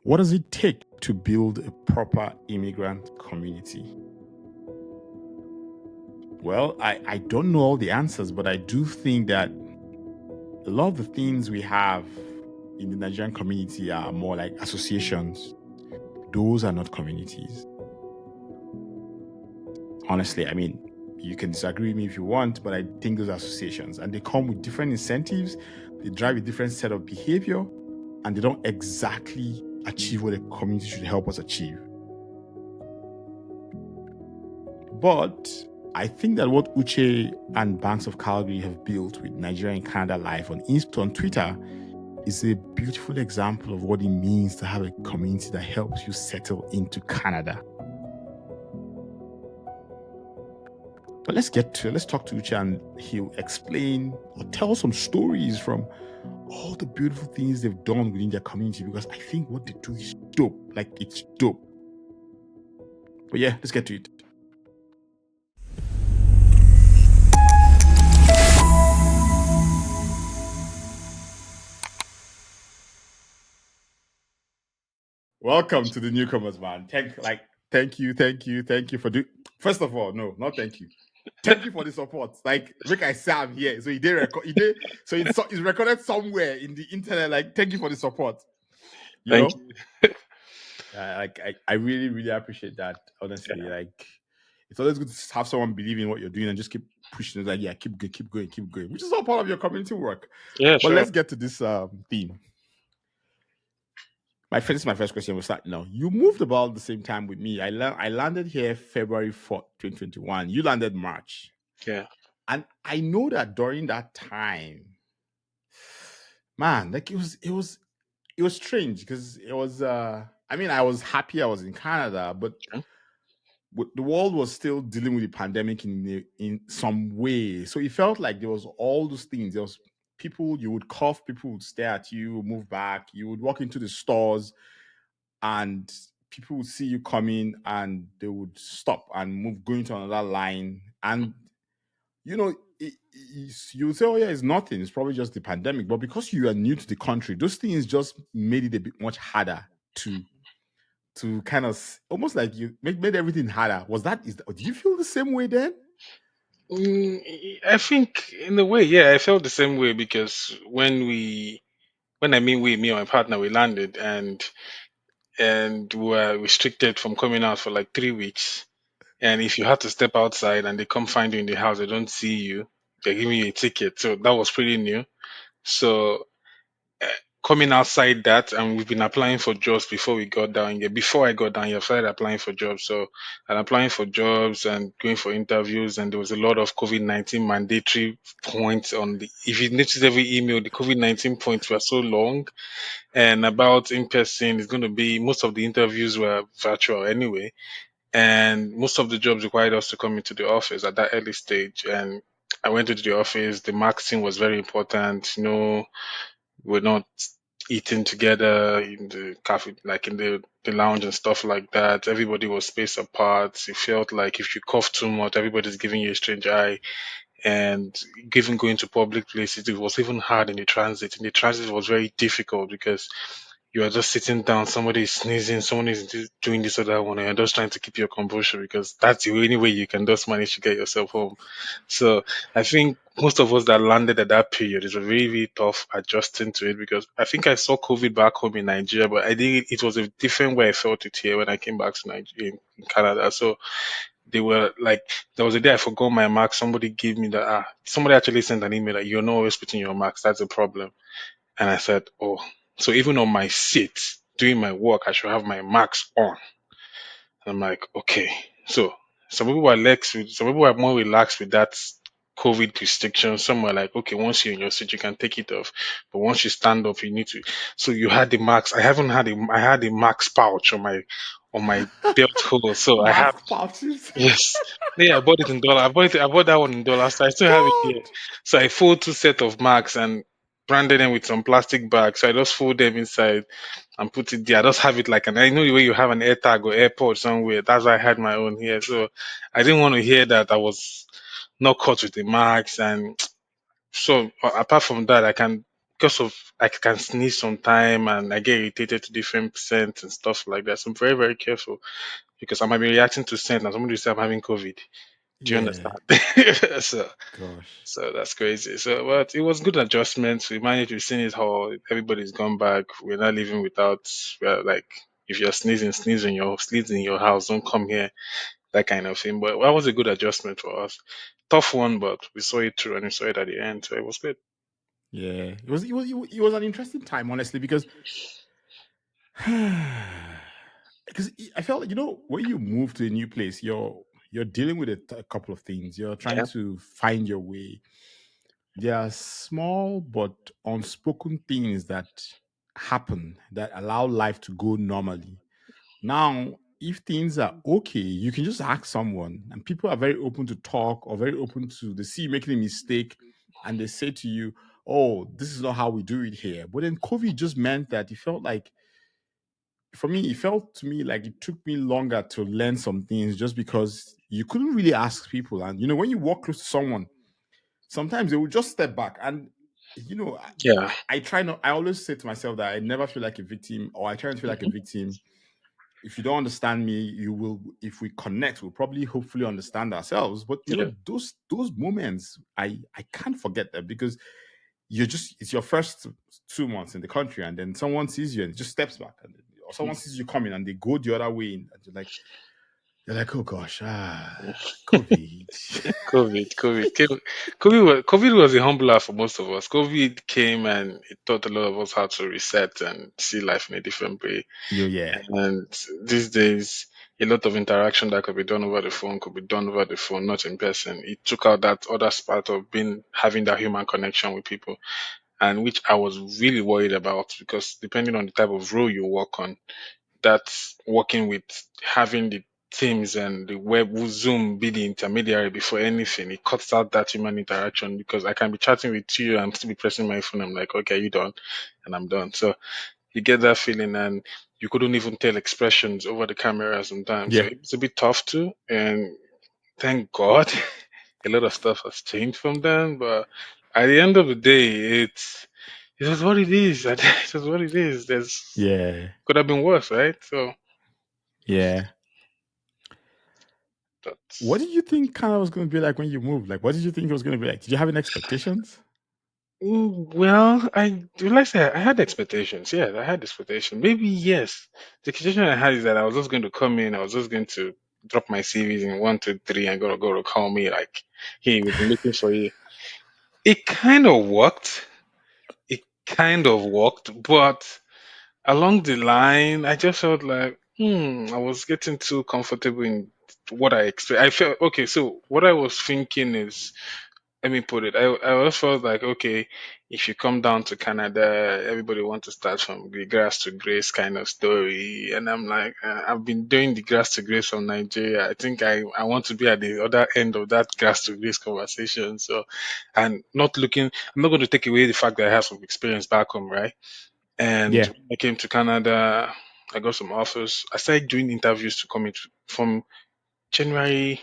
What does it take to build a proper immigrant community? Well, I don't know all the answers, but I do think that a lot of the things we have in the Nigerian community are more like associations. Those are not communities. Honestly, I mean, you can disagree with me if you want, but I think those are associations and they come with different incentives, they drive a different set of behavior, and they don't exactly achieve what a community should help us achieve. But I think that what Uche and Banks of Calgary have built with Nigerian Canada Life on Twitter is a beautiful example of what it means to have a community that helps you settle into Canada. But let's talk to Uche and he'll explain or tell some stories from all the beautiful things they've done within their community, because I think what they do is dope. Like, it's dope. But yeah, let's get to it. Welcome to the newcomers, man. Thank you for doing. First of all, no, not thank you. Thank you for the support. Like, make I say I'm here. So it's recorded somewhere in the internet. Like, thank you for the support. Thank you. I really, really appreciate that. Honestly, like, it's always good to have someone believe in what you're doing and just keep pushing. It's like, yeah, keep going, which is all part of your community work. Yeah, But sure. let's get to this theme. This is my first question. We'll start now. You moved about the same time with me. I landed here February 4th, 2021. You landed March. Yeah. And I know that during that time, man, like it was strange because it was I mean, I was happy I was in Canada, but Okay. the world was still dealing with the pandemic in some way. So it felt like there was all those things. There was people, you would cough, people would stare at you, move back, you would walk into the stores and people would see you coming and they would stop and move going to another line. And you know, you would say, oh yeah, it's nothing, it's probably just the pandemic. But because you are new to the country, those things just made it a bit much harder to kind of almost like you made everything harder. Did you feel the same way then? I think in a way, yeah, I felt the same way because when I mean me and my partner, we landed and we were restricted from coming out for like 3 weeks. And if you had to step outside and they come find you in the house, they don't see you, they're giving you a ticket. So that was pretty new. So uh, coming outside that, and we've been applying for jobs before we got down here. Before I got down here, I started applying for jobs. So I'm applying for jobs and going for interviews, and there was a lot of COVID-19 mandatory points on the. If you notice every email, the COVID-19 points were so long, and about in person, it's going to be most of the interviews were virtual anyway, and most of the jobs required us to come into the office at that early stage, and. I went into the office. The marketing was very important. We're not eating together in the cafe, like in the lounge and stuff like that. Everybody was spaced apart. It felt like if you cough too much, everybody's giving you a strange eye. And even going to public places, it was even hard in the transit. In the transit, it was very difficult because you are just sitting down, somebody is sneezing, someone is doing this or that one, and you're just trying to keep your composure because that's the only way you can just manage to get yourself home. So I think most of us that landed at that period is very, very tough adjusting to it because I think I saw COVID back home in Nigeria, but I think it was a different way I felt it here when I came back to Nigeria in Canada. So they were like, there was a day I forgot my marks. Somebody gave me somebody actually sent an email that you're not always putting your marks. That's a problem. And I said, oh, so even on my seat doing my work, I should have my marks on. And I'm like, okay. So some people are more relaxed with that COVID restriction. Some are like, okay, once you're in your seat, you can take it off. But once you stand up, you need to. So you had the marks. I had the marks pouch on my belt hole. So I have Mask pouches. yes. Yeah, I bought it in dollar. I bought that one in dollars. So I still have it God. here. So I fold two set of marks and branded them with some plastic bags. So I just fold them inside and put it there. I just have it like I know the way you have an air tag or airport somewhere. That's why I had my own here. So I didn't want to hear that I was not caught with the marks. And so apart from that, I can because of I can sneeze sometime and I get irritated to different scents and stuff like that. So I'm very, very careful because I might be reacting to scent and somebody will say I'm having COVID. Do you Yeah. understand? so Gosh. so that's crazy. So but it was good adjustments. We managed to finish hall. Everybody's gone back. We're not living without we're like if you're sneezing, sneeze in your house, don't come here, that kind of thing. But that was a good adjustment for us. Tough one, but we saw it through and we saw it at the end. So it was good. Yeah. It was an interesting time, honestly, because because I felt like, when you move to a new place, you're dealing with a couple of things. You're trying Yeah. to find your way. There are small but unspoken things that happen that allow life to go normally. Now, if things are okay, you can just ask someone, and people are very open to talk or very open to they see you making a mistake, and they say to you, "Oh, this is not how we do it here." But then COVID just meant that it felt like, for me, it felt to me like it took me longer to learn some things just because you couldn't really ask people. And when you walk close to someone, sometimes they will just step back. And you know, I, Yeah. I try not. I always say to myself that I never feel like a victim, or I try not to feel like a victim. If you don't understand me, you will. If we connect, we'll probably, hopefully, understand ourselves. But Yeah. those moments, I can't forget them, because it's your first 2 months in the country, and then someone sees you and just steps back, or someone sees you coming and they go the other way, and you're like, oh gosh, COVID. COVID was a humbler for most of us. COVID came and it taught a lot of us how to reset and see life in a different way. Yeah, And these days, a lot of interaction that could be done over the phone could be done over the phone, not in person. It took out that other part of being having that human connection with people, and which I was really worried about because depending on the type of role you work on, that's working with having the Teams and the web Zoom be the intermediary before anything. It cuts out that human interaction because I can be chatting with you and still be pressing my phone. I'm like, okay, you done? And I'm done. So you get that feeling and you couldn't even tell expressions over the camera sometimes. So yeah, it's a bit tough too. And thank God a lot of stuff has changed from then. But at the end of the day, it is what it is. It is what it is. There's yeah, could have been worse, right? So yeah. What that's did you think Canada was going to be like when you moved? Like, what did you think it was going to be like? Did you have any expectations? Well, like I say, I had expectations. Yeah, I had expectations. Maybe yes. The expectation I had is that I was just going to come in. I was just going to drop my CVs in 1, 2, 3, and go to call me like, "Hey, we've been looking for you." It kind of worked. It kind of worked, but along the line, I just felt like, I was getting too comfortable in what I expect. I felt okay. So what I was thinking is, let me put it. I always felt like, okay, if you come down to Canada, everybody wants to start from the grass to grace kind of story. And I'm like, I've been doing the grass to grace from Nigeria. I think I want to be at the other end of that grass to grace conversation. So, and I'm not going to take away the fact that I have some experience back home, right? And Yeah, when I came to Canada, I got some offers. I started doing interviews to come in from January,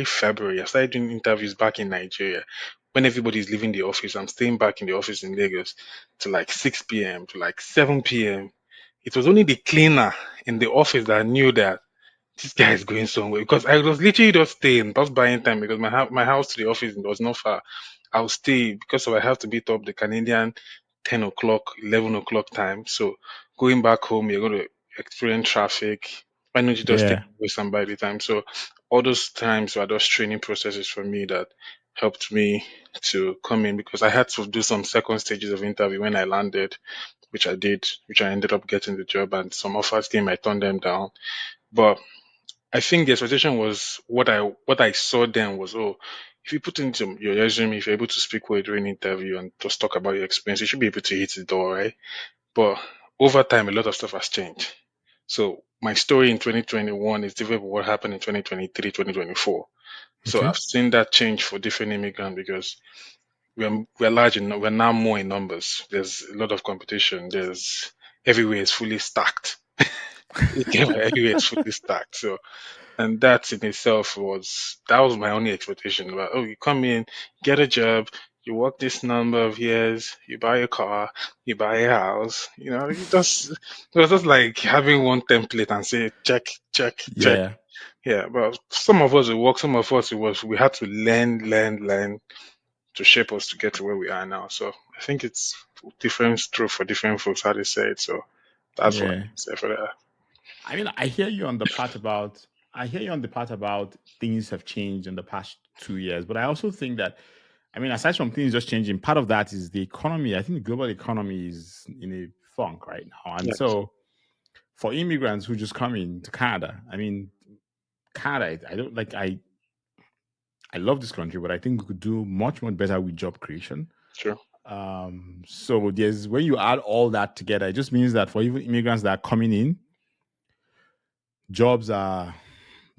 February. I started doing interviews back in Nigeria. When everybody's leaving the office, I'm staying back in the office in Lagos to like 6 p.m. to like 7 p.m. It was only the cleaner in the office that knew that this guy is going somewhere because I was literally just staying, just buying time because my house to the office was not far. I'll stay because I have to beat up the Canadian 10 o'clock, 11 o'clock time. So going back home, you're going to experience traffic. Why don't you just take yeah, away some by the time? So all those times were just training processes for me that helped me to come in because I had to do some second stages of interview when I landed, which I did, which I ended up getting the job and some offers came, I turned them down. But I think the expectation was what I saw then was, oh, if you put into your resume, if you're able to speak well during interview and just talk about your experience, you should be able to hit the door, right? But over time, a lot of stuff has changed. So my story in 2021 is different from what happened in 2023, 2024. So okay, I've seen that change for different immigrants because we're large and we're now more in numbers. There's a lot of competition. There's everywhere is fully stacked. Everywhere is fully stacked. So and that in itself was my only expectation about, oh, you come in, get a job, You work this number of years, you buy a car, you buy a house. You just it was just like having one template and say check, check, check. Yeah, Yeah, but some of us it worked, some of us it was we had to learn to shape us to get to where we are now. So I think it's different stroke for different folks how they say it. So that's what I yeah. can say for that. I mean, I hear you on the part about I hear you on the part about things have changed in the past 2 years, but I also think that I mean, aside from things just changing, part of that is the economy. I think the global economy is in a funk right now, and Yeah, so for immigrants who just come into Canada, I mean, Canada, I don't like I love this country, but I think we could do much more better with job creation. true. So there's when you add all that together, it just means that for even immigrants that are coming in, jobs are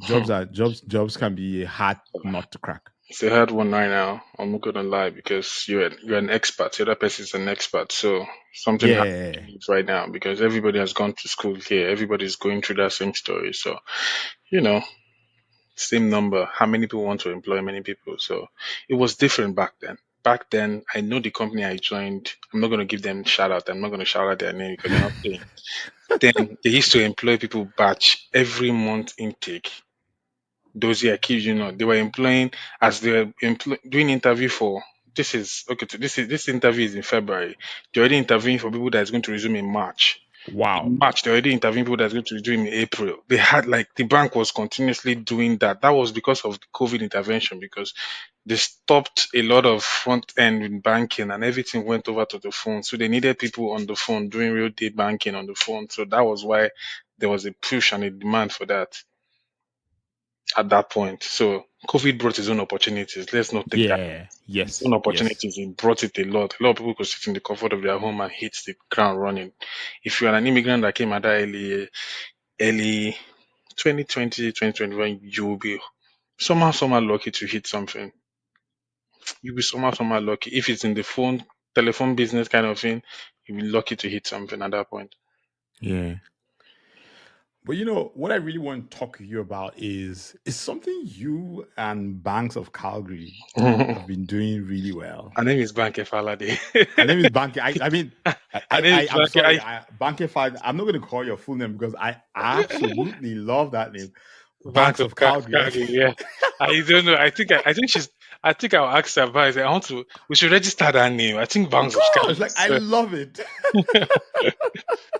jobs can be a hard nut to crack. It's a hard one right now. I'm not gonna lie because you're an expert. The other person is an expert. So something Yeah, happening right now because everybody has gone to school here. Everybody's going through that same story. So you know, same number. How many people want to employ many people? So it was different back then. Back then, I know the company I joined. I'm not gonna give them shout out. I'm not gonna shout out their name because they're not paying. Then they used to employ people batch every month intake. Those year kids, they were employing as they were doing interview for. This is okay. This interview is in February. They're already interviewing for people that's going to resume in March. wow, In March, they're already interviewing people that's going to resume in April. They had like the bank was continuously doing that. That was because of the COVID intervention because they stopped a lot of front end in banking and everything went over to the phone. So they needed people on the phone doing real day banking on the phone. So that was why there was a push and a demand for that at that point. So COVID brought its own opportunities. Let's not take that. yeah, Its own yes, yes, opportunities. It brought it a lot. A lot of people could sit in the comfort of their home and hit the ground running. If you are an immigrant that came at that early 2020, 2021, you will be somehow lucky to hit something. You'll be somehow lucky. If it's in the telephone business kind of thing, you'll be lucky to hit something at that point. yeah. But you know what I really want to talk to you about is something you and Banks of Calgary have Her been doing really well. name is Banke Falade. Her name is Banke. I mean, Her name is I'm Banke. sorry, Banke Fad. I'm not going to call your full name because I absolutely love that name, Banks Banks of of Calgary. Like, Calgary, yeah. I don't know. I think I'll ask her advice. We should register that name. I think Banks of gosh, Calgary. like I So, love it.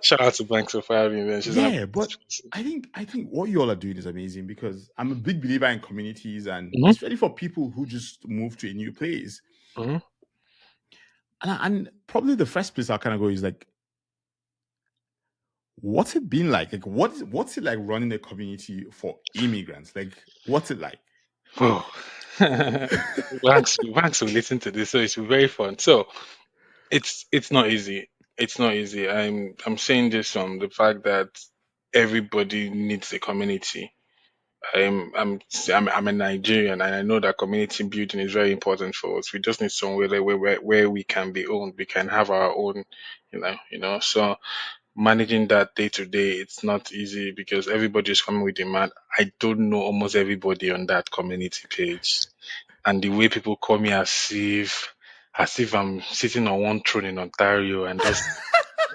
shout out to Banks of Calgary, man. She's an Yeah, but amazing person. I think what you all are doing is amazing because I'm a big believer in communities and Mm-hmm. especially for people who just move to a new place. Mm-hmm. And probably the first place I'll kind of go is like, what's it been like? Like, what's it like running a community for immigrants? Like, what's it like? Oh. Banks will listen to this, so it's very fun. So it's not easy. It's not easy. I'm saying this from the fact that everybody needs a community. I'm a Nigerian, and I know that community building is very important for us. We just need somewhere where we can be owned. We can have our own, So managing that day to day, it's not easy because everybody is coming with demand. I don't know almost everybody on that community page, and the way people call me as if I'm sitting on one throne in Ontario and just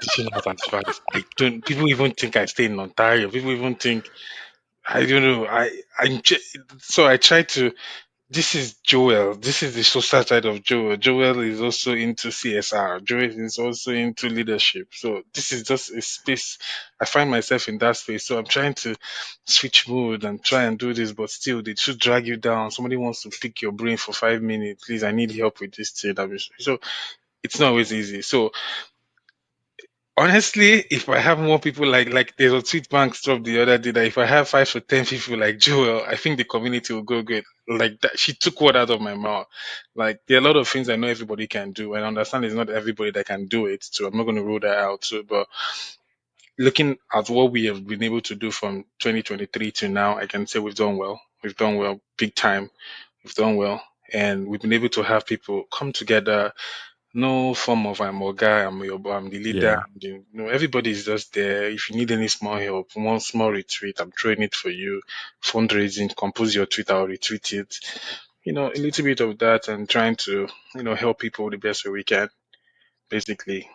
dishing out advice. I don't. People even think I stay in Ontario. People even think I don't know. So I try to. This is Joel. This is the social side of Joel. Joel is also into CSR. Joel is also into leadership. So this is just a space. I find myself in that space. So I'm trying to switch mood and try and do this, but still they should drag you down. Somebody wants to pick your brain for 5 minutes. Please, I need help with this thing. So it's not always easy. So honestly, if I have more people like there's a tweet bank stuff the other day that if I have 5 to 10 people like Joel, I think the community will go good. Like that, she took word out of my mouth. Like there are a lot of things I know everybody can do, and I understand it's not everybody that can do it. So I'm not going to rule that out. So, but looking at what we have been able to do from 2023 to now, I can say we've done well. We've done well, big time. We've done well, and we've been able to have people come together, no form of I'm the leader. Yeah. Everybody's just there. If you need any small help, one small retweet, I'm throwing it for you. Fundraising, compose your tweet, I'll retweet it. a little bit of that and trying to, help people the best way we can. Basically,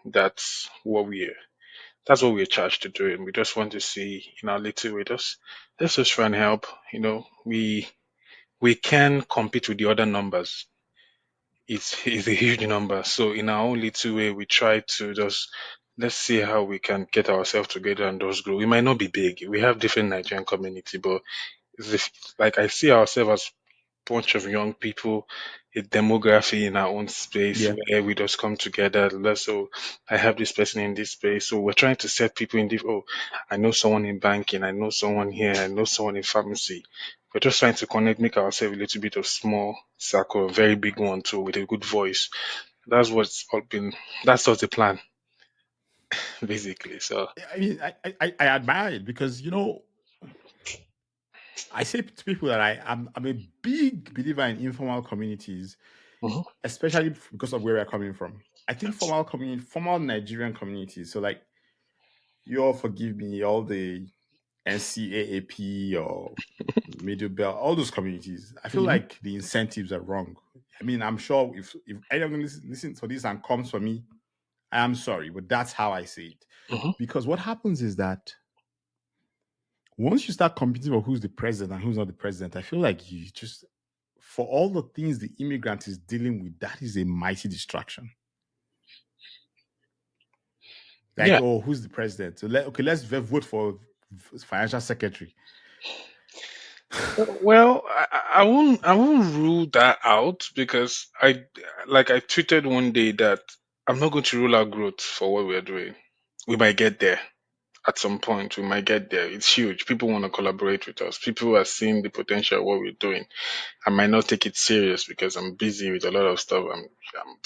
that's what we're charged to do, and we just want to see in our little way. Let's just try and help. We can compete with the other numbers. It's a huge number. So in our own little way, we try to just let's see how we can get ourselves together and just grow. We might not be big. We have different Nigerian community, but it's like I see ourselves as bunch of young people, a demography in our own space Yeah. where we just come together. So I have this person in this space. So we're trying to set people in oh, I know someone in banking, I know someone here, I know someone in pharmacy. We're just trying to connect, make ourselves a little bit of small circle, a very big one too, with a good voice. That's what's all been. That's just the plan, basically. So. I mean, I admire it because I say to people that I'm a big believer in informal communities, Mhm. especially because of where we're coming from. I think formal Nigerian communities. So like you all forgive me, all the NCAAP or Middle Belt, all those communities. I feel Mhm. like the incentives are wrong. I mean, I'm sure if anyone listen to this and comes for me, I am sorry, but that's how I see it. Mhm. Because what happens is that once you start competing for who's the president and who's not the president, I feel like you just for all the things the immigrant is dealing with, that is a mighty distraction. Like, Yeah. oh, who's the president? So okay, let's vote for financial secretary. Well, I won't rule that out because I tweeted one day that I'm not going to rule out growth for what we're doing. We might get there at some point. We might get there. It's huge. People want to collaborate with us. People are seeing the potential of what we're doing. I might not take it serious because I'm busy with a lot of stuff. I'm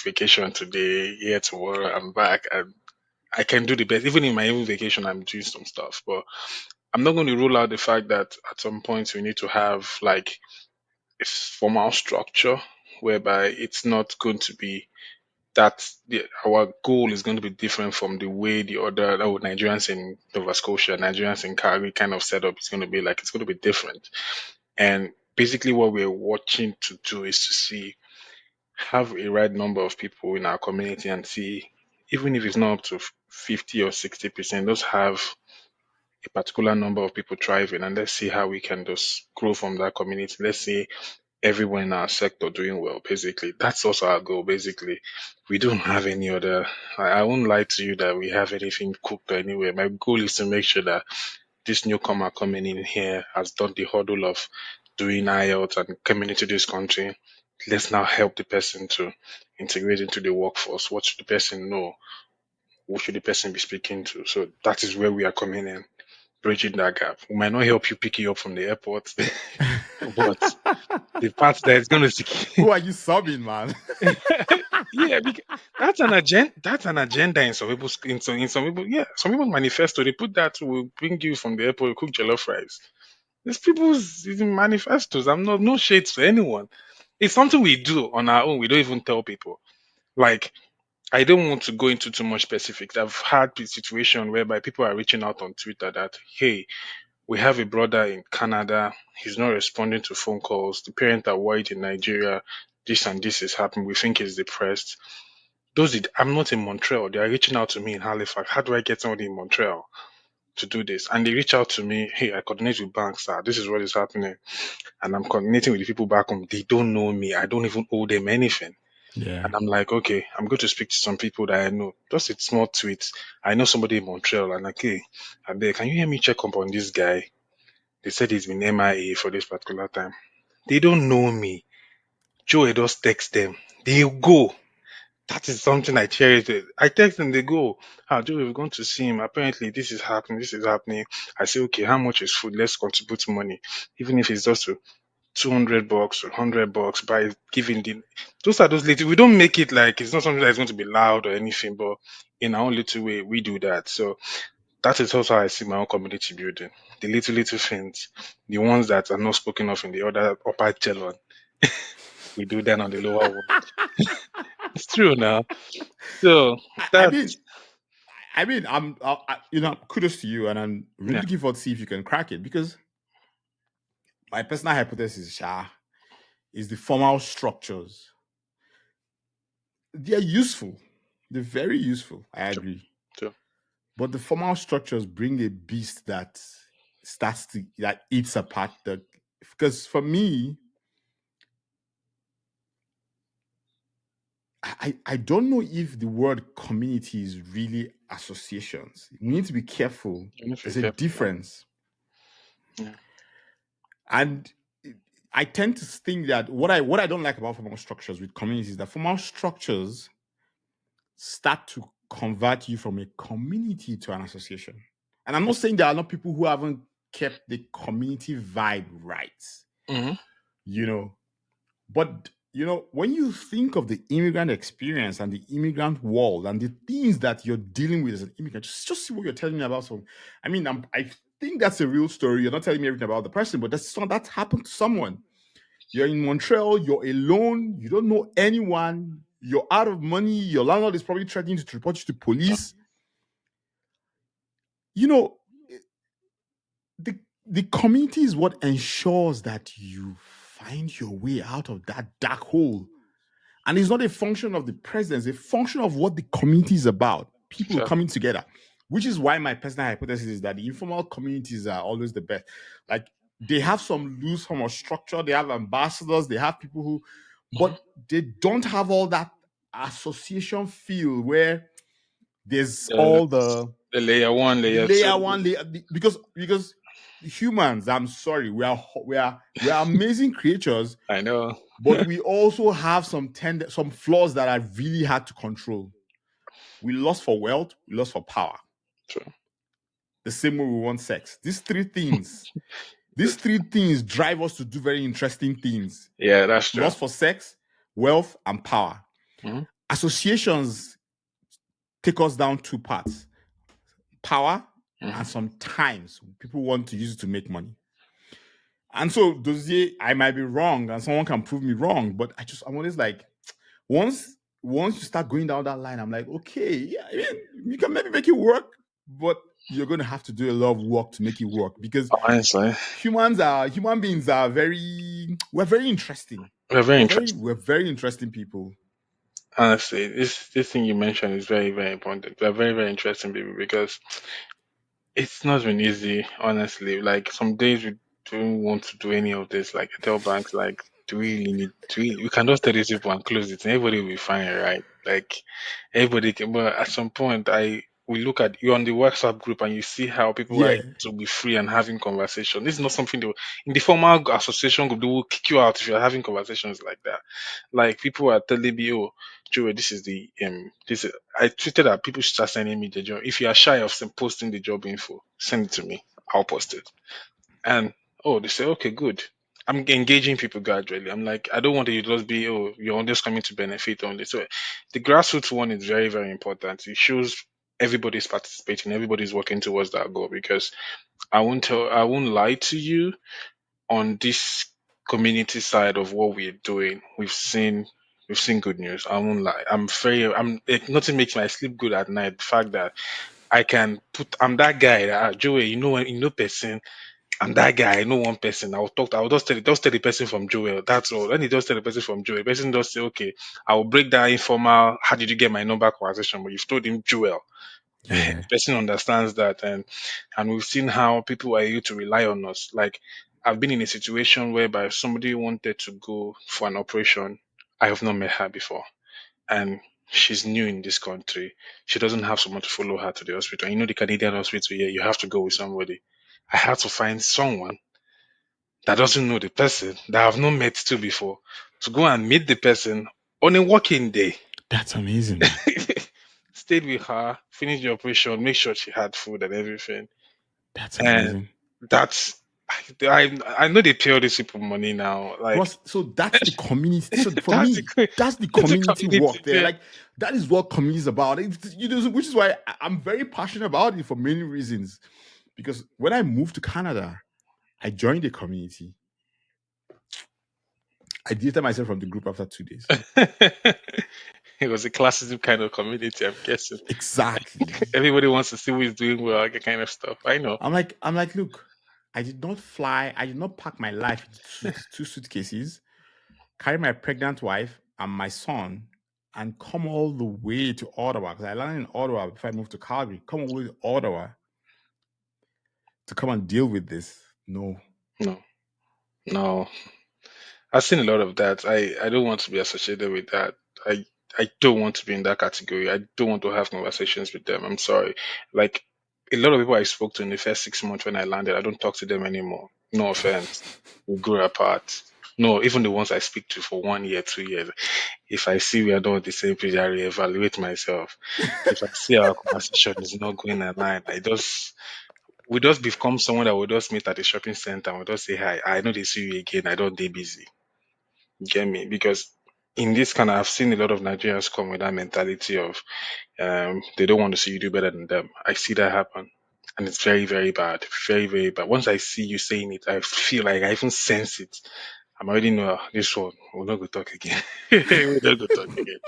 vacation today, here tomorrow. I'm back, and I can do the best. Even in my own vacation, I'm doing some stuff, but I'm not going to rule out the fact that at some point we need to have like a formal structure whereby it's not going to be our goal is going to be different from the way the other Nigerians in Nova Scotia, Nigerians in Calgary kind of setup is going to be like. It's going to be different. And basically, what we're watching to do is to see have a right number of people in our community and see even if it's not up to 50 or 60%, just have a particular number of people thriving and let's see how we can just grow from that community. Let's see everyone in our sector doing well. Basically, that's also our goal. Basically, we don't have any other. I won't lie to you that we have anything cooked anywhere. My goal is to make sure that this newcomer coming in here has done the hurdle of doing IELTS and coming into this country. Let's now help the person to integrate into the workforce. What should the person know? Who should the person be speaking to? So that is where we are coming in, bridging that gap. We might not help you pick you up from the airport, but the part that is going to Who are you subbing, man? yeah, because that's an agenda. That's an agenda in some people's in some people. Yeah, some people's manifesto. They put that will bring you from the airport, cook jollof rice. These people's manifestos. I'm not no shades for anyone. It's something we do on our own. We don't even tell people. Like I don't want to go into too much specifics. I've had the situation whereby people are reaching out on Twitter that hey, we have a brother in Canada. He's not responding to phone calls. The parents are worried in Nigeria. This and this is happening. We think he's depressed. I'm not in Montreal. They are reaching out to me in Halifax. How do I get somebody in Montreal to do this? And they reach out to me. Hey, I coordinate with banks. Sir. This is what is happening. And I'm coordinating with the people back home. They don't know me. I don't even owe them anything. Yeah. And I'm like, okay, I'm going to speak to some people that I know. Just a small tweet. I know somebody in Montreal. And like, hey, Abeg, can you hear me check up on this guy? They said he's been MIA for this particular time. They don't know me. Joe just text them. They go. That is something I cherish. I text them, they go, ah, Joe, we're going to see him. Apparently, this is happening, this is happening. I say, okay, how much is food? Let's contribute money. Even if it's just to $200 or $100 by giving the those are those little we don't make it like it's not something that's going to be loud or anything, but in our own little way we do that. So that is also how I see my own community building. The little things, the ones that are not spoken of in the other upper echelon, we do that on the lower one. It's true now. So I, I mean, that's kudos to you, and I'm really yeah. looking forward to see if you can crack it because my personal hypothesis, Sha, is the formal structures. They're useful. They're very useful. I True. agree. True. But the formal structures bring a beast that eats apart the. Because for me, I don't know if the word community is really associations. We need to be careful. You need to be There's a careful. difference. Yeah. And I tend to think that what I don't like about formal structures with communities is that formal structures start to convert you from a community to an association. And I'm not saying there are not people who haven't kept the community vibe right, Mm-hmm. you know. But when you think of the immigrant experience and the immigrant world and the things that you're dealing with as an immigrant, just see what you're telling me about. So, I mean, I think that's a real story. You're not telling me everything about the person, but that's happened to someone. You're in Montreal, you're alone, you don't know anyone, you're out of money, your landlord is probably threatening to report you to police. You know, the the community is what ensures that you find your way out of that dark hole. And it's not a function of the president, it's a function of what the community is about. People Exactly. coming together. Which is why my personal hypothesis is that the informal communities are always the best. Like they have some loose form of structure, they have ambassadors, they have people who, Mm-hmm. but they don't have all that association feel where there's The, all the layer one, the layer two. layer one layer because humans, I'm sorry, we are amazing creatures, I know. but we also have some flaws that are really hard to control. We lust for wealth, we lust for power. True. The same way we want sex. These three things drive us to do very interesting things. Yeah, that's true. Lust for sex, wealth, and power. Mm-hmm. Associations take us down two parts: power, Mm-hmm. and sometimes people want to use it to make money. And so, Dozier, I might be wrong, and someone can prove me wrong, but I'm always like, once you start going down that line, I'm like, okay, yeah, I mean, you can maybe make it work, but you're going to have to do a lot of work to make it work because Honestly, human beings are we're very interesting. we're very We're very interested. we're very interesting people. Honestly, this thing you mentioned is very, very important. We're very, very interesting people because it's not been easy, honestly. Like some days we don't want to do any of this. Like I tell banks, like, do we really need? We can just tell these people and close it, and everybody will be fine, right? Like everybody can. But at some point, I we look at you on the WhatsApp group and you see how people are Yeah, able to be free and having conversation. This is not something they in the formal association group they will kick you out if you're having conversations like that. Like people are telling me, oh, Joey, this is the this is, I tweeted that people should start sending me the job. If you are shy of posting the job info, send it to me. I'll post it. And oh, they say, okay, good. I'm engaging people gradually. I'm like, I don't want you to just be, oh, you're just coming to benefit only. So the grassroots one is very, very important. It shows everybody's participating, everybody's working towards that goal because I won't lie to you on this community side of what we're doing, we've seen good news. I won't lie. Nothing makes my sleep good at night. The fact that I'm that guy that Joey, person. I'm that guy. I know one person. I'll just tell the person from Joel. That's all. Then he just tell the person from Joel. The person just say, okay, I will break that informal. How did you get my number conversation? But you've told him Joel. The yeah. person understands that, and we've seen how people are able to rely on us. Like I've been in a situation whereby somebody wanted to go for an operation. I have not met her before, and she's new in this country. She doesn't have someone to follow her to the hospital. You know the Canadian hospital here, you have to go with somebody. I had to find someone that doesn't know the person that I've not met to before to go and meet the person on a working day. That's amazing. Stayed with her, finished the operation, make sure she had food and everything. That's And amazing. that's I know they pay all these people money now. Like Bros, so that's the community. So for that's the me, that's the that's the community community work there. there. Like that is what community is about. Which is why I'm very passionate about it for many reasons. Because when I moved to Canada, I joined a community. I deleted myself from the group after 2 days. It was a classism kind of community, I'm guessing. Exactly. Everybody wants to see who is doing well, that kind of stuff. I know. I'm like, look, I did not fly. I did not pack my life into two suitcases carry my pregnant wife and my son and come all the way to Ottawa because I landed in Ottawa before I moved to Calgary. Come all the way to Ottawa to come and deal with this. No. No, no. I've seen a lot of that. I don't want to be associated with that. I don't want to be in that category. I don't want to have conversations with them. I'm sorry. Like a lot of people I spoke to in the first 6 months when I landed, I don't talk to them anymore. No offense. We grew apart. No, even the ones I speak to for 1 year, 2 years. If I see we are not on the same page, I reevaluate myself. If I see our conversation is not going online, we just become someone that will just meet at the shopping center and we just say hi. I know they see you again. I don't they busy. You get me? Because in this kind of, I've seen a lot of Nigerians come with that mentality of they don't want to see you do better than them. I see that happen. And it's very, very bad. Very, very bad. Once I see you saying it, I feel like I even sense it. I'm already know this one. We're not going to talk again. We're not going to talk again.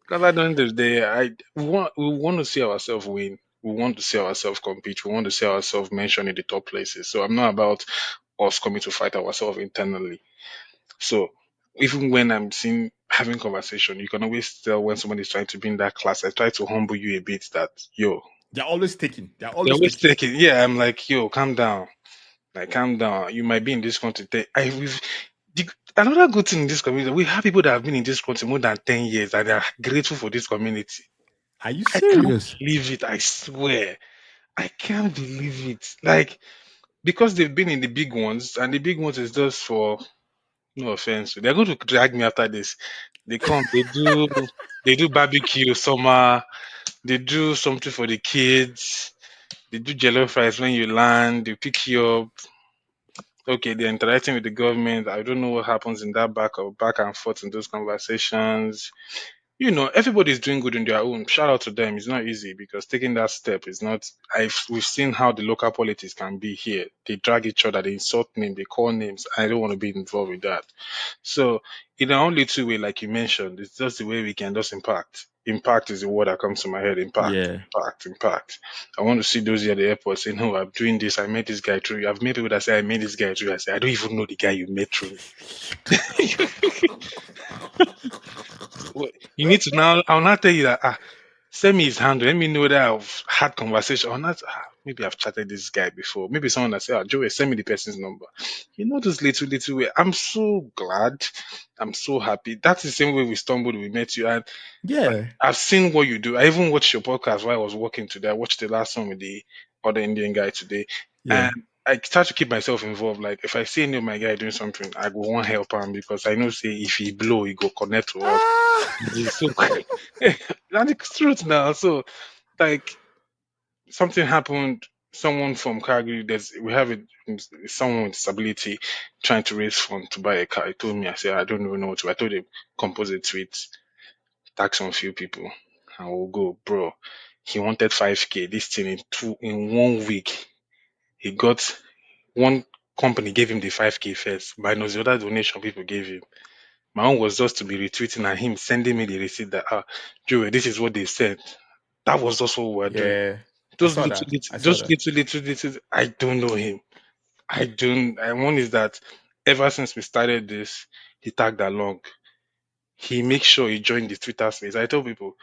Because at the end of the day, we want to see ourselves win. We want to see ourselves compete. We want to see ourselves mentioned in the top places. So I'm not about us coming to fight ourselves internally. So even when I'm seeing having conversation, you can always tell when somebody's trying to be in that class. I try to humble you a bit that yo, They're always taking. They're they're always always taking. taking. Yeah, I'm like yo, calm down. Like calm down. You might be in this country. Another good thing in this community, we have people that have been in this country more than 10 years and they are grateful for this community. Are you I can't serious? believe it. I swear. I can't believe it. Like, because they've been in the big ones, and the big ones is just for no offense. They're going to drag me after this. They come, they do barbecue summer, they do something for the kids, they do jello fries when you land, they pick you up. Okay, they're interacting with the government. I don't know what happens in that back and forth in those conversations. Everybody's doing good in their own. Shout out to them. It's not easy because taking that step is not. We've seen how the local politics can be here. They drag each other, they insult names, they call names. I don't want to be involved with that. So in the only two way, like you mentioned, it's just the way we can just impact. Impact is the word that comes to my head. Impact, Yeah. impact, impact. I want to see those here at the airport saying, "No, I'm doing this. I met this guy through you." I've met people that say, "I met this guy through you." I say, "I don't even know the guy you met through me." Well, you need to now. I'll not tell you that. Send me his handle. Let me know that I've had conversation or not. Maybe I've chatted this guy before. Maybe someone that said, Joey, send me the person's number. Those little way. I'm so glad. I'm so happy. That's the same way we stumbled. We met you, and Yeah. I've seen what you do. I even watched your podcast while I was working today. I watched the last one with the other Indian guy today, Yeah. and I try to keep myself involved. Like if I see any of my guy doing something, I go want help him because I know say if he blow, he go connect to us. Ah. So that's the truth now. So like something happened. Someone from Calgary, we have someone with disability trying to raise funds to buy a car. He told me, I said, I don't even know what to. I told him, compose a tweet, tag some few people, and we'll go, bro. He wanted 5K. This thing in 1 week, he got one company gave him the 5K first, minus the other donation people gave him. My own was just to be retweeting and him sending me the receipt that Joey, this is what they said. That was just what we were doing. Yeah. I Those saw little, that. little, I saw just that. little. I don't know him. I don't. And one is that ever since we started this, he tagged along. He makes sure he joined the Twitter space. I tell people,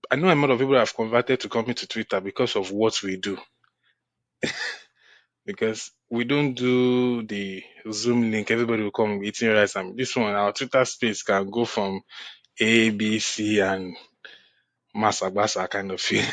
I know a lot of people have converted to coming to Twitter because of what we do. Because we don't do the Zoom link. Everybody will come eating rice. And this one, our Twitter space can go from A, B, C, and Masa Basa kind of feel.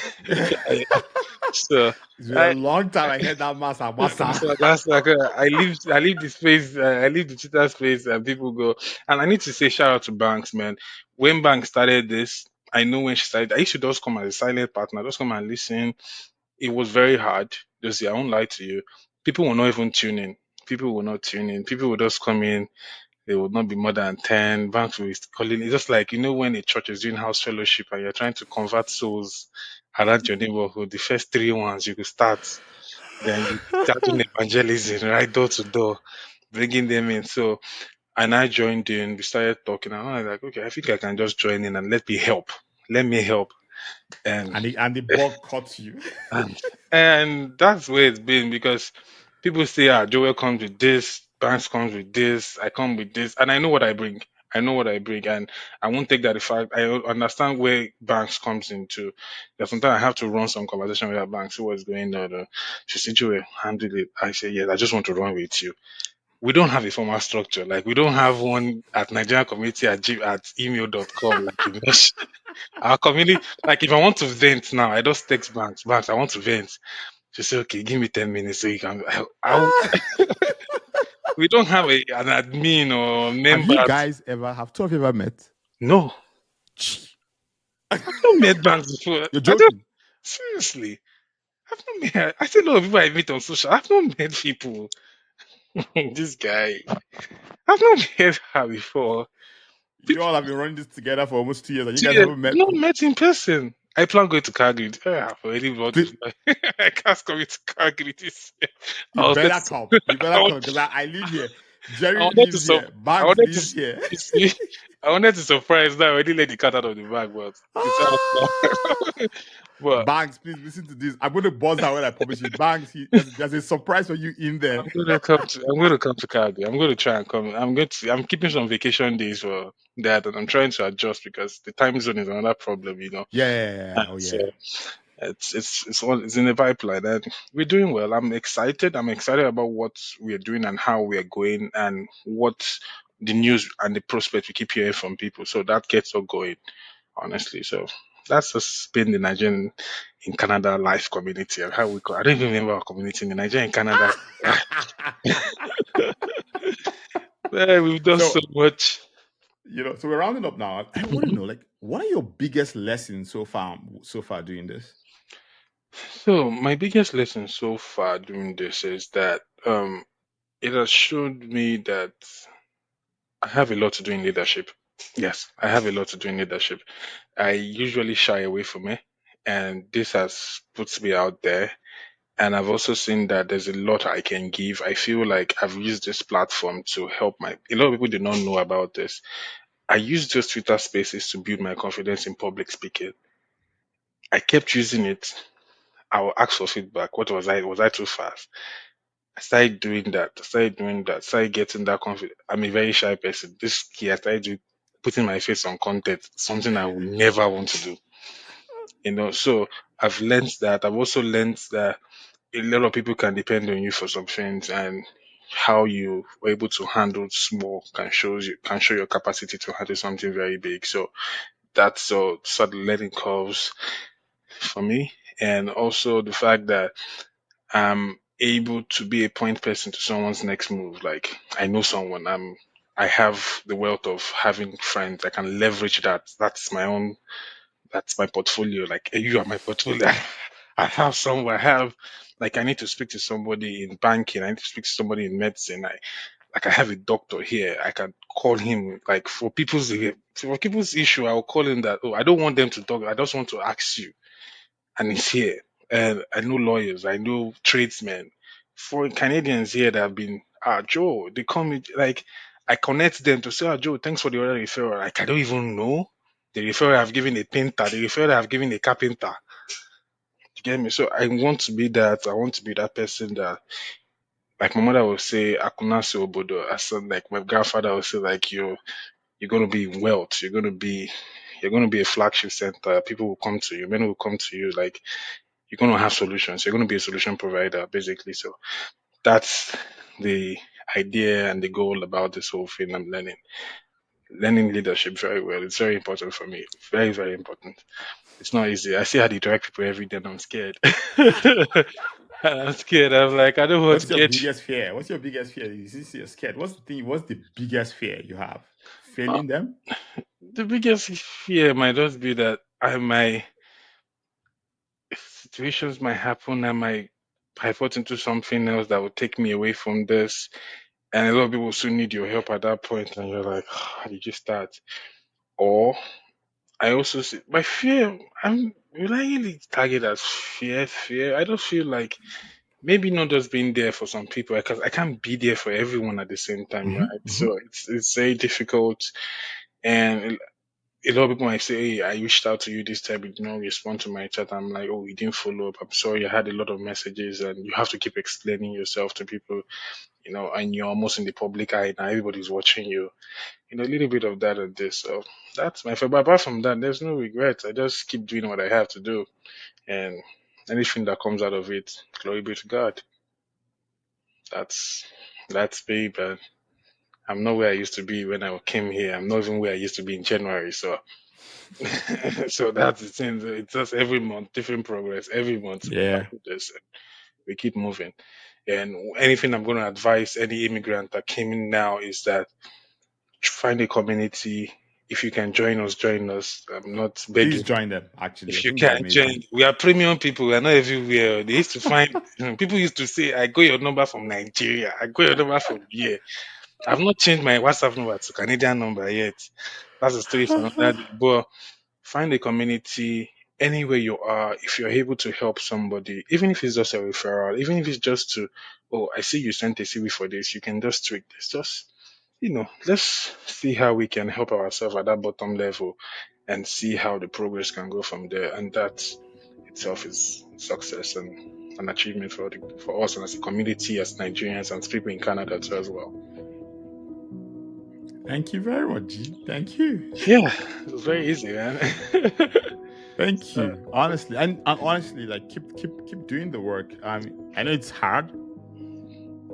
So It's been a I long time I heard that massa massa. that's like I leave the space, I leave the Twitter space, and people go. And I need to say shout out to Banks, man. When Banks started this, I know when she started, I used to just come as a silent partner, just come and listen. It was very hard. Just I won't lie to you. People will not even tune in. People will not tune in. People will just come in. There would not be more than 10. Banks will be calling. It's just like, when a church is doing house fellowship and you're trying to convert souls around your neighborhood, the first three ones you could start. Then you start doing evangelism, right, door to door, bringing them in. So, and I joined in, we started talking, and I was like, okay, I think I can just join in and let me help. Let me help. And And the bug caught you. and, and that's where it's been because people say, Joel comes with this, Banks comes with this, I come with this, and I know what I bring. I know what I bring, and I won't take that. The fact I understand where banks comes into. That sometimes I have to run some conversation with that bank, see what's going on. She said, "Joel, handle it." I say, "Yes, I just want to run with you." We don't have a formal structure. Like we don't have one at Nigerian community at email.com. Like you mentioned. Our community, like if I want to vent now, I just text banks. Banks, I want to vent. She say, okay, give me 10 minutes so you can. We don't have an admin or Have you members. guys ever, have two of you ever met? No, Gee, I've not met banks before. you're I don't joking. seriously. I've not met. I still know people I meet on social. I've not met people. This guy. I've not met her before. You People all have been running this together for almost 2 years and you guys see, haven't met. not met in person. I plan going to Calgary. I've already bought Please, it. I can't come to Calgary this year. you I was better just, come. You I better was come because I live here. I Jerry wanted to lives so here. I Banks wanted to lives here. you see I wanted to surprise that I already let the cat out of the bag, but it's out now. Ah! But Banks, please listen to this. I'm going to buzz out when I publish it. Banks, there's a surprise for you in there. I'm gonna come to Calgary. I'm gonna try and come. I'm keeping some vacation days for that, and I'm trying to adjust because the time zone is another problem, you know. Yeah. And Oh, so yeah. it's in the pipeline, and we're doing well. I'm excited. I'm excited about what we're doing and how we're going, and what the news and the prospect we keep hearing from people. So that gets us going, honestly. So that's just been the Nigerian in Canada life community and how we call. I don't even remember our community in the Nigerian in Canada. We've done so So, much. so we're rounding up now. I want to know, like, what are your biggest lessons so far doing this? So my biggest lesson so far doing this is that it has showed me that I have a lot to do in leadership. Yes, I have a lot to do in leadership. I usually shy away from it, and this has put me out there. And I've also seen that there's a lot I can give. I feel like I've used this platform to help a lot of people do not know about this. I used those Twitter spaces to build my confidence in public speaking. I kept using it. I will ask for feedback. What was I? Was I too fast? I started doing that. I started doing that. Started getting that confidence. I'm a very shy person. This year, I started putting my face on content, something I would never want to do. So I've learned that. I've also learned that a lot of people can depend on you for some things, and how you were able to handle small can show your capacity to handle something very big. So that's sort of learning curves for me, and also the fact that I'm able to be a point person to someone's next move. Like I know someone, I have the wealth of having friends. I can leverage that. That's my portfolio. Like you are my portfolio. I have someone. I have like I need to speak to somebody in banking. I need to speak to somebody in medicine. I have a doctor here. I can call him like for people's issue. I'll call him that. Oh, I don't want them to talk. I just want to ask you, and he's here. And I know lawyers. I know tradesmen. Foreign Canadians here that have been Joe. They call me like I connect them to say, Joe, thanks for the other referral. Like I don't even know the referral I've given a painter, the referral I've given a carpenter. You get me? So I want to be that. I want to be that person that, like my mother would say, "Akunase obodo." I said, like my grandfather would say, like you're gonna be in wealth. You're gonna be a flagship center. People will come to you. Men will come to you. Like you're gonna have solutions. You're gonna be a solution provider, basically. So that's the idea and the goal about this whole thing. I'm learning leadership very well. It's very important for me. Very, very important. It's not easy. I see how they direct people every day, and I'm scared. I'm scared. I'm like, I don't want to What's your get biggest fear? What's your biggest fear? You see, you're scared. What's the biggest fear you have? uh, Failing them? the biggest fear might just be that situations might happen. I might pivot into something else that will take me away from this. And a lot of people still need your help at that point, and you're like, how did you start? Or I also see my fear. Will I really target as fear? Fear. I don't feel like maybe not just being there for some people because I can't be there for everyone at the same time, right? Mm-hmm, mm-hmm. So it's very difficult, and a lot of people might say, "Hey, I reached out to you this time, you did not respond to my chat." I'm like, "Oh, you didn't follow up. I'm sorry. I had a lot of messages, and you have to keep explaining yourself to people, and you're almost in the public eye now. Everybody's watching you. A little bit of that and this. So that's my favorite. But apart from that, there's no regrets. I just keep doing what I have to do, and anything that comes out of it, glory be to God. That's that's me, but I'm not where I used to be when I came here. I'm not even where I used to be in January. So, so that's the thing. It's just every month, different progress. Every month we Yeah. tackle this. We keep moving. And anything I'm going to advise any immigrant that came in now is that find a community. If you can join us, join us. I'm not Please begging. join them. Actually, I If you think they're can join, amazing. we are premium people. We are not everywhere. They used to find people used to say, "I got your number from Nigeria. I got your number from here." I've not changed my WhatsApp number to Canadian number yet. That's a story for another day. But find a community anywhere you are. If you're able to help somebody, even if it's just a referral, even if it's just to, oh, I see you sent a CV for this, you can just tweak this. Just, let's see how we can help ourselves at that bottom level and see how the progress can go from there. And that itself is success and an achievement for us and as a community, as Nigerians and people in Canada too as well. Thank you very much, G. Thank you. Yeah, it's very easy, man. Thank So, you. Honestly, and honestly, like keep doing the work. I know it's hard.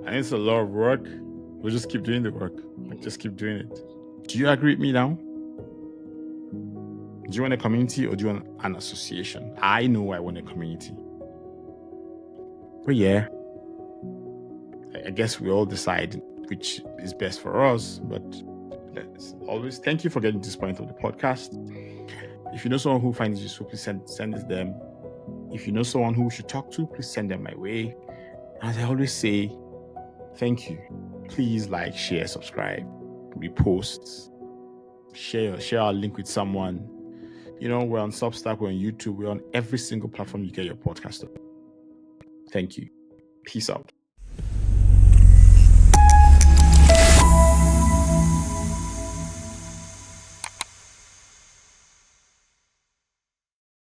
I know it's a lot of work. We'll just keep doing the work. Like, just keep doing it. Do you agree with me now? Do you want a community or do you want an association? I know I want a community. But yeah, I guess we all decide which is best for us. But let's always thank you for getting to this point of the podcast. If you know someone who finds it useful, please send it to them. If you know someone who we should talk to, please send them my way. As I always say, thank you. Please like, share, subscribe, repost, share our link with someone. We're on Substack, we're on YouTube, we're on every single platform you get your podcast on. Thank you. Peace out.